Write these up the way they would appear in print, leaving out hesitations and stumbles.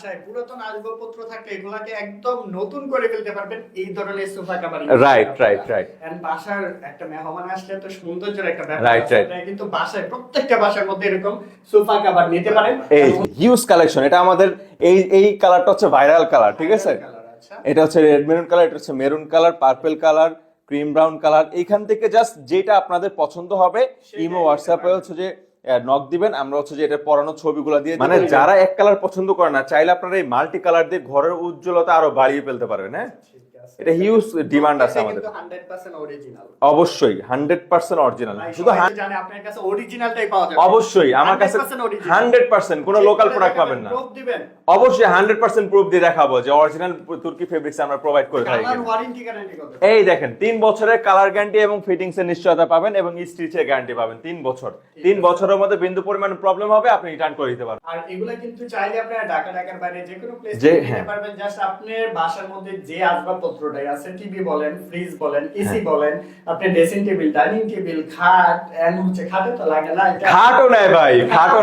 বাসায় পুরাতন আসবাবপত্র থাকলে এগুলাকে একদম নতুন করে ফেলতে পারবেন এই ধরনের সোফা কভার। রাইট। এন্ড বাসার একটা মেহমান আসলে তো সৌন্দর্যের একটা ব্যাপার রাইট আছে, তাই কিন্তু বাসায় প্রত্যেকটা বাসার মধ্যে এরকম সোফা কভার নিতে পারেন। এই হিউজ কালেকশন, এটা আমাদের এই কালারটা হচ্ছে ভাইরাল কালার, ঠিক আছে? এটা হচ্ছে রেড মেরুন কালার, এটা হচ্ছে maroon colour, purple colour, cream brown colour. এইখান থেকে জাস্ট যেটা আপনাদের পছন্দ হবে ইমো হোয়াটসঅ্যাপে হচ্ছে যে নক দিবেন, আমরা হচ্ছে যে এটা পরানো ছবিগুলো দিয়ে, মানে যারা এক কালার পছন্দ করে না চাইলে আপনারা এই মাল্টি কালার দিয়ে ঘরের উজ্জ্বলতা আরো বাড়িয়ে ফেলতে পারবেন। হ্যাঁ, এটা হিউজ ডিমান্ড আছে আমাদের। 100% অরিজিনাল, অবশ্যই 100% অরিজিনাল। শুধু জানে আপনার কাছে অরিজিনালটাই পাওয়া যাবে। অবশ্যই আমার কাছে 100% কোনো লোকাল প্রোডাক্ট পাবেন না। প্রুফ দিবেন, অবশ্যই 100% প্রুফ দিয়ে দেখাবো যে অরিজিনাল তুর্কি ফেব্রিক্স আমরা প্রোভাইড করে থাকি। কালার ওয়ারেন্টি গ্যারান্টি কত? এই দেখেন 3 বছরের কালার গ্যারান্টি এবং ফিটিংস এর নিশ্চয়তা পাবেন এবং স্টিচের গ্যারান্টি পাবেন 3 বছর। 3 বছরের মধ্যে বিন্দু পরিমাণ প্রবলেম হবে আপনি রিটার্ন করে দিতে পারবেন। আর এগুলা কিন্তু চাইলে আপনারা ঢাকার বাইরে যে কোনো প্লেসে নিতে পারবেন। জাস্ট আপনার বাসার মধ্যে যে আসবাবপত্রটাই আছে, টিভি বলেন, ফ্রিজ বলেন, এসি বলেন, আপনি ড্রেসিং টেবিল, ডাইনিং টেবিল, খাট, এন্ড হচ্ছে খাটে তো লাগে না, এটা খাটও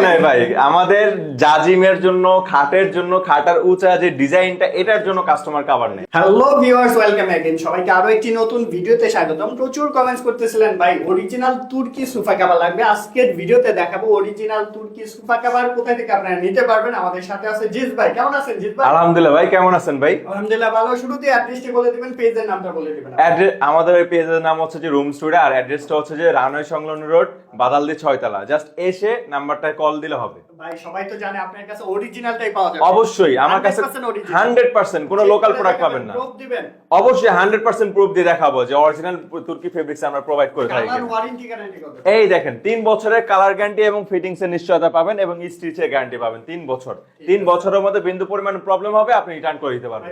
নাই ভাই আমাদের জাজিমের জন্য, খাটের জন্য, খাটার উঁচা যে ডিজাইনটা এটার জন্য কাস্টমার কভার নেই। হ্যালো ভিউয়ার্স, ওয়েলকাম अगेन সবাইকে আরো একটি নতুন ভিডিওতে স্বাগতম। প্রচুর কমেন্টস করতেছিলেন ভাই অরিজিনাল তুর্কি সোফা কভার লাগবে। আজকের ভিডিওতে দেখাবো অরিজিনাল তুর্কি সোফা কভার কোথা থেকে আপনারা নিতে পারবেন। আমাদের সাথে আছে জিৎ ভাই। কেমন আছেন জিৎ ভাই? আলহামদুলিল্লাহ ভাই, কেমন আছেন ভাই? আলহামদুলিল্লাহ ভালো। শুরুতে অ্যাড্রেসটি বলে দিবেন, পেজের নামটা বলে দিবেন। আমাদের এই পেজের নাম হচ্ছে যে রুম স্টুডিও, আর অ্যাড্রেসটা হচ্ছে যে রানওয়ে সংলগ্ন রোড, বাদালদি 6 তলা। জাস্ট এসে নাম্বারটায় কল দিলে হবে। ভাই সবাই তো জানে আপনার কাছে অরিজিনালটাই পাওয়া যাবে। অবশ্যই আমার কাছে 100% কোনো লোকাল প্রোডাক্ট পাবেন না। প্রুফ দিবেন, অবশ্যই 100% প্রুফ দিয়ে দেখাবো যে অরিজিনাল তুর্কি ফেব্রিক্স আমরা প্রোভাইড করে থাকি। কালার ওয়ারেন্টি গ্যারান্টি কত? এই দেখেন 3 বছরের কালার গ্যারান্টি এবং ফিটিংস এর নিশ্চয়তা পাবেন এবং স্টিচের গ্যারান্টি পাবেন 3 বছর। 3 বছরের মধ্যে বিন্দু পরিমাণ প্রবলেম হবে আপনি রিটার্ন করে দিতে পারবেন।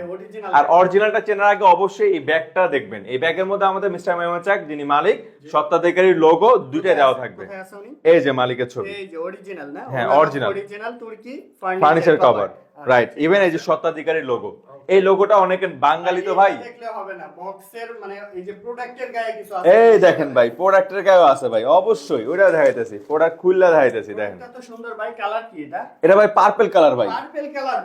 আর অরিজিনালটা চেনার আগে অবশ্যই এই ব্যাগটা দেখবেন। এই ব্যাগের মধ্যে আমাদের মিস্টার মেহমাচাক যিনি মালিক, স্বত্বাধিকারীর লোগো দুইটা দেওয়া থাকবে। এই যে মালিকের ছবি, এই যে অরিজিনাল না? হ্যাঁ অরিজিনাল তুর্কি ফার্নিচার কভার, রাইট। ইভেন এই যে স্বত্বাধিকারীর লোগো, এই লোগোটা অনেকে বাঙালি তো ভাই দেখলে হবে না, বক্সের মানে এই যে প্রোডাক্টের গায়ে কিছু আছে। এই দেখেন ভাই প্রোডাক্টের গায়েও আছে ভাই, অবশ্যই ওইটা দেখাইতেছি, প্রোডাক্ট খুললা দেখাইতেছি। দেখেন এটা তো সুন্দর ভাই। কালার কি এটা? এটা ভাই পার্পল কালার ভাই। পার্পল কালার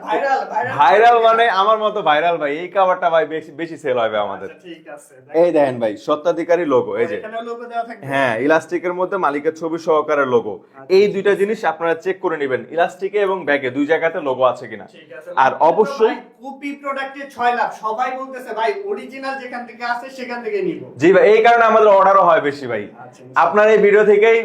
ভাইরাল মানে আমার মতো ভাইরাল ভাই। এই কভারটা ভাই বেশি সেল হবে আমাদের। ঠিক আছে। এই দেখেন ভাই স্বত্বাধিকারী লোগো, এই যে এখানে লোগো দেওয়া থাকবে। হ্যাঁ ইলাস্টিকের মধ্যে মালিকের ছবি সহকারে লোগো। এই দুইটা জিনিস আপনারা চেক করে নেবেন, ইলাস্টিকে এবং ব্যাগে দুই জায়গাতে লোগো আছে কিনা। ঠিক আছে। আর অবশ্যই কপি প্রোডাক্টে 6 লাখ, সবাই বলতেছে ভাই অরিজিনাল যেখান থেকে আসে সেখান থেকে নিব। জি ভাই, এই কারণে আমাদের অর্ডারও হয় বেশি ভাই। আপনার এই ভিডিও থেকেই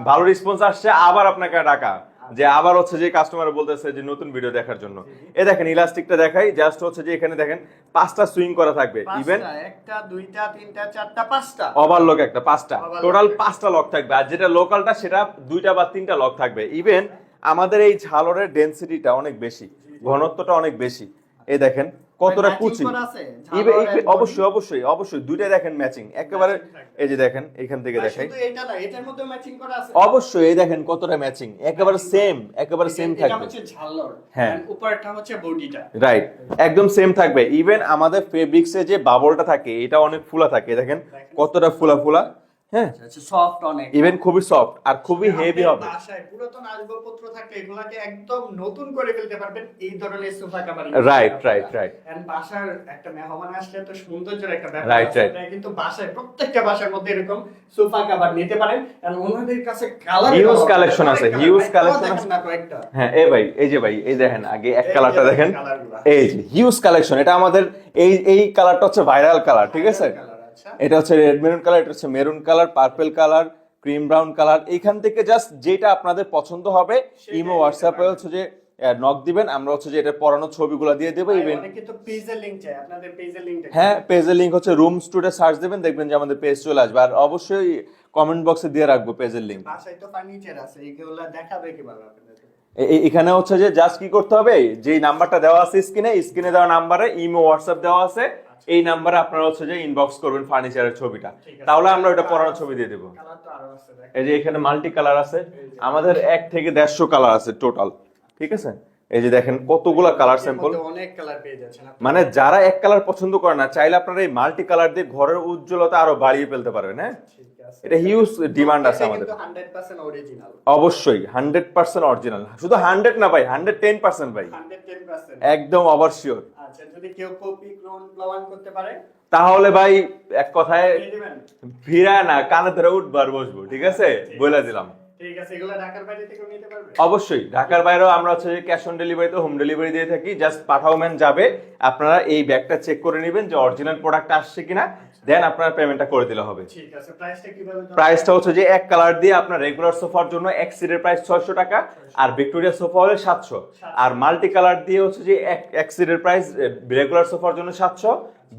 ভালো রেসপন্স আসছে, আবার আপনাকে টাকা যে আবার হচ্ছে যে কাস্টমার বলতেছে যে নতুন ভিডিও দেখার জন্য। এই দেখেন ইলাস্টিকটা দেখাই, জাস্ট হচ্ছে যে এখানে দেখেন 5টা সুইং করা থাকবে। ইভেন 1টা 2টা 3টা 4টা 5টা ওভারলক একটা 5টা, টোটাল 5টা লক থাকবে। আর যেটা লোকালটা সেটা 2টা বা 3টা লক থাকবে। ইভেন আমাদের এই ঝালরের ডেনসিটিটা অনেক বেশি, ঘনত্বটা অনেক বেশি। এই দেখেন কতটা কুচি। অবশ্যই দুইটা দেখেন ম্যাচিং একেবারে। এই যে দেখেন এখান থেকে দেখাই, শুধু এটা না, এটার মধ্যে ম্যাচিং করা আছে। অবশ্যই এই দেখেন কতটা ম্যাচিং, একেবারে সেম থাকবে। এটা হচ্ছে ঝালর, হ্যাঁ উপরটা হচ্ছে বডিটা, রাইট, একদম সেম থাকবে। ইভেন আমাদের ফেব্রিক্সে যে বাবলটা থাকে এটা অনেক ফুলা থাকে, দেখেন কতটা ফুলা। হ্যাঁ সফট অনেক, ইভেন খুবই সফট আর খুবই হেভি হবে। বাসায় পুরাতন আসবাবপত্র থাকলে এগুলাকে একদম নতুন করে ফেলতে পারবেন এই ধরনের সোফা কভার। রাইট। এন্ড বাসার একটা মেহমান আসলে তো সৌন্দর্যের একটা ব্যাপার রাইট। আছে, তাই কিন্তু বাসায় প্রত্যেকটা বাসার মধ্যে এরকম সোফা কভার নিতে পারেন। এন্ড ওনাদের কাছে কালার হিউজ কালেকশন আছে। না কয়েকটা। হ্যাঁ এই যে ভাই এই দেখেন আগে এক কালারটা দেখেন, এই যে হিউজ কালেকশন। এটা আমাদের এই কালারটা হচ্ছে ভাইরাল কালার, ঠিক আছে? এটা হচ্ছে রেড মেরুন কালার, এটা হচ্ছে maroon colour, purple colour, cream brown colour. এইখান থেকে জাস্ট যেটা আপনাদের পছন্দ হবে ইমো হোয়াটসঅ্যাপে হচ্ছে যে নক দিবেন, আমরা হচ্ছে যে এটা পরানো ছবিগুলো দিয়ে দেবো। ইভেন অনেকে তো পেজের লিংক চায়, আপনাদের পেজের লিংকটা। হ্যাঁ পেজের লিংক হচ্ছে রুম স্টুডিও সার্চ দিবেন, দেখবেন যে আমাদের পেজ চলে আসবে। আর অবশ্যই কমেন্ট বক্সে দিয়ে রাখবো পেজের লিংক। বাসায় তো ফার্নিচার আছে, এগুলো দেখাবে কিভাবে আপনাদের? এখানে হচ্ছে যে জাস্ট কি করতে হবে, যেই নাম্বারটা দেওয়া আছে স্ক্রিনে দেওয়া নাম্বারে ইমো হোয়াটসঅ্যাপ দেওয়া আছে, এই নাম্বারে আপনারা হচ্ছে যে ইনবক্স করবেন ফার্নিচারের ছবিটা, তাহলে আমরা ওটা পরানো ছবি দিয়ে দেবো। এই যে এখানে মাল্টি কালার আছে আমাদের, 1 থেকে 150 কালার আছে টোটাল, ঠিক আছে? এই যে দেখেন কতগুলা কালার স্যাম্পল, অনেক কালার পেয়ে যাচ্ছেন আপনি। মানে যারা এক কালার পছন্দ করে না, চাইলে আপনারা এই মাল্টি কালার দিয়ে ঘরের উজ্জ্বলতা আরো বাড়িয়ে ফেলতে পারবেন। হ্যাঁ, ঠিক আছে। এটা হিউজ ডিমান্ড আছে আমাদের। কিন্তু 100% অরিজিনাল। অবশ্যই 100% অরিজিনাল, শুধু 100 না ভাই, 110% ভাই, 110%। একদম ওভার শিওর। আচ্ছা, যদি কেউ কপি ক্লোন প্রমাণ করতে পারে তাহলে ভাই এক কথায় দিয়ে দিবেন? ভিড়া না, কানে ধরে উঠবার বসবো, ঠিক আছে, বলে দিলাম। ঠিক আছে, এগুলো ঢাকার বাইরে থেকেও নিতে পারবে? অবশ্যই, ঢাকার বাইরেও আমরা হচ্ছে ক্যাশ অন ডেলিভারিতে হোম ডেলিভারি দিয়ে থাকি। জাস্ট পাঠাওম্যান যাবে, আপনারা এই ব্যাগটা চেক করে নেবেন যে অরিজিনাল প্রোডাক্ট আসছে কিনা, দেন আপনারা পেমেন্টটা করে দিলে হবে। ঠিক আছে, প্রাইসটা কিভাবে জানবো? প্রাইসটা হচ্ছে যে এক কালার দিয়ে আপনার রেগুলার সোফার জন্য এক সিটের প্রাইস 600 টাকা, আর ভিক্টোরিয়া সোফা হলে 700, আর মাল্টি কালার দিয়ে হচ্ছে যে এক সিটের প্রাইস রেগুলার সোফার জন্য 700,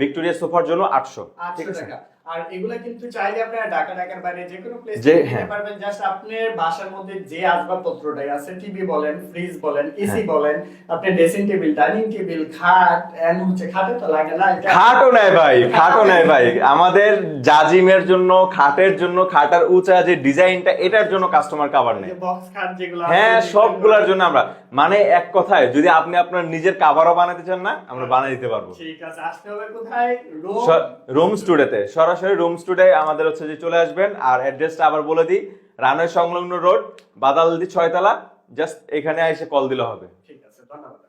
ভিক্টোরিয়া সোফার জন্য 800। ঠিক 800 আছে, টাকা। আর এগুলা কিন্তু চাইলে আপনারা ঢাকার বাইরে যে কোনো প্লেস যে, থেকে নিতে হ্যাঁ। পারবেন। জাস্ট আপনার বাসার মধ্যে যে আসবাবপত্রটাই আছে, টিভি বলেন, ফ্রিজ বলেন, এসি বলেন, আপনি ড্রেসিং টেবিল, ডাইনিং টেবিল, খাট, এন্ড হচ্ছে খাটে তো লাগে না এটা। খাটও নাই ভাই, খাটও নাই ভাই, আমাদের জাজিমের জন্য, খাটের জন্য, খাটার উঁচা যে ডিজাইনটা, এটার জন্য কাস্টমার কাভার নেই। যে বক্স খাট যেগুলো হ্যাঁ, আছে, সবগুলোর জন্য আমরা, মানে এক কথায় যদি আপনি আপনার নিজের কাভারও বানাতে চান না, আমরা বানিয়ে দিতে পারবো। ঠিক আছে, আসতে হবে কোথায়? রুম স্টুডিওতে, সরাসরি রুম স্টুডিও আমাদের হচ্ছে যে চলে আসবেন। আর অ্যাড্রেসটা আবার বলে দিই, রানওয়ে সংলগ্ন রোড, বাদালদি 6 তলা, জাস্ট এখানে এসে কল দিলে হবে। ঠিক আছে, ধন্যবাদ।